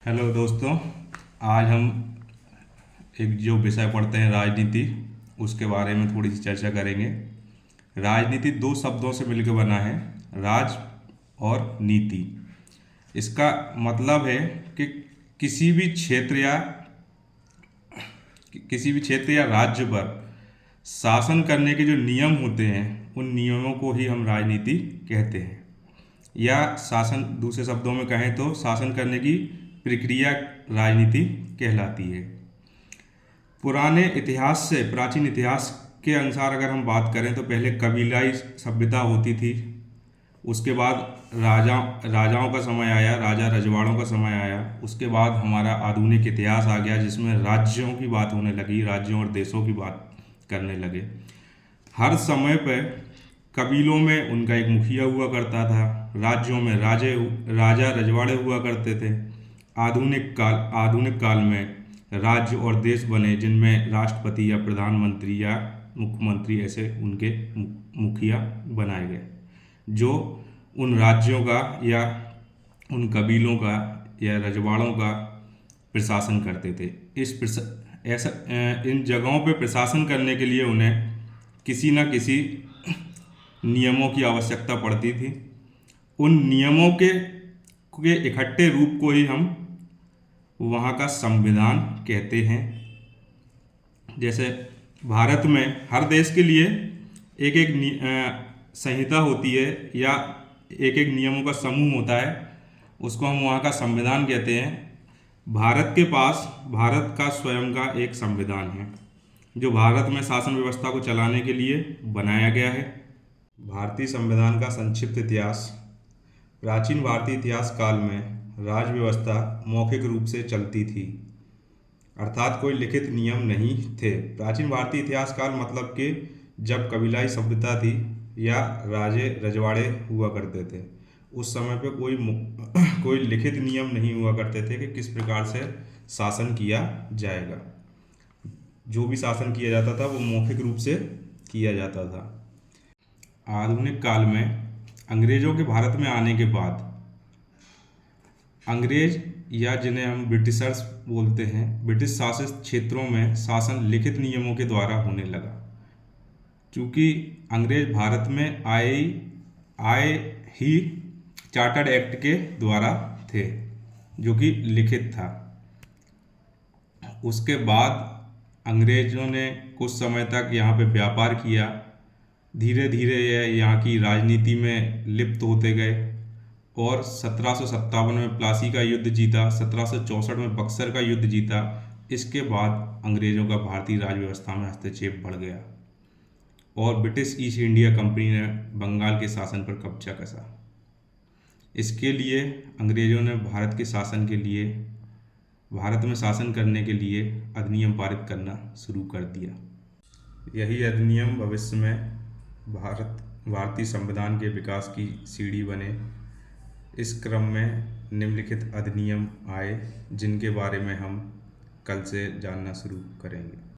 Hello दोस्तों। आज हम एक जो विषय पढ़ते हैं राजनीति, उसके बारे में थोड़ी सी चर्चा करेंगे। राजनीति दो शब्दों से मिलकर बना है, राज और नीति। इसका मतलब है कि किसी भी क्षेत्र या राज्य पर शासन करने के जो नियम होते हैं, उन नियमों को ही हम राजनीति कहते हैं। या शासन, दूसरे शब्दों में कहें तो शासन करने की प्रक्रिया राजनीति कहलाती है। पुराने इतिहास से, प्राचीन इतिहास के अनुसार अगर हम बात करें तो पहले कबीलाई सभ्यता होती थी। उसके बाद राजाओं का समय आया, राजा रजवाड़ों का समय आया। उसके बाद हमारा आधुनिक इतिहास आ गया, जिसमें राज्यों की बात होने लगी, राज्यों और देशों की बात करने लगे। हर समय पर कबीलों में उनका एक मुखिया हुआ करता था, राज्यों में राजा रजवाड़े हुआ करते थे। आधुनिक काल में राज्य और देश बने, जिनमें राष्ट्रपति या प्रधानमंत्री या मुख्यमंत्री ऐसे उनके मुखिया बनाए गए, जो उन राज्यों का या उन कबीलों का या रजवाड़ों का प्रशासन करते थे। इन जगहों पे प्रशासन करने के लिए उन्हें किसी न किसी नियमों की आवश्यकता पड़ती थी। उन नियमों के इकट्ठे रूप को ही हम वहाँ का संविधान कहते हैं। जैसे भारत में हर देश के लिए एक एक संहिता होती है या एक एक नियमों का समूह होता है, उसको हम वहाँ का संविधान कहते हैं। भारत के पास भारत का स्वयं का एक संविधान है, जो भारत में शासन व्यवस्था को चलाने के लिए बनाया गया है। भारतीय संविधान का संक्षिप्त इतिहास। प्राचीन भारतीय इतिहास काल में राज व्यवस्था मौखिक रूप से चलती थी, अर्थात कोई लिखित नियम नहीं थे। प्राचीन भारतीय इतिहास काल मतलब कि जब कबीलाई सभ्यता थी या राजे रजवाड़े हुआ करते थे, उस समय पे कोई लिखित नियम नहीं हुआ करते थे कि किस प्रकार से शासन किया जाएगा। जो भी शासन किया जाता था वो मौखिक रूप से किया जाता था। आधुनिक काल में अंग्रेजों के भारत में आने के बाद अंग्रेज, या जिन्हें हम ब्रिटिशर्स बोलते हैं, ब्रिटिश शासित क्षेत्रों में शासन लिखित नियमों के द्वारा होने लगा। क्योंकि अंग्रेज भारत में आए ही चार्टर्ड एक्ट के द्वारा थे, जो कि लिखित था। उसके बाद अंग्रेजों ने कुछ समय तक यहाँ पे व्यापार किया। धीरे धीरे यह यहाँ की राजनीति में लिप्त होते गए और 1757 में प्लासी का युद्ध जीता, 1764 में बक्सर का युद्ध जीता। इसके बाद अंग्रेजों का भारतीय राज व्यवस्था में हस्तक्षेप बढ़ गया और ब्रिटिश ईस्ट इंडिया कंपनी ने बंगाल के शासन पर कब्जा कसा। इसके लिए अंग्रेजों ने भारत में शासन करने के लिए अधिनियम पारित करना शुरू कर दिया। यही अधिनियम भविष्य में भारतीय संविधान के विकास की सीढ़ी बने। इस क्रम में निम्नलिखित अधिनियम आए, जिनके बारे में हम कल से जानना शुरू करेंगे।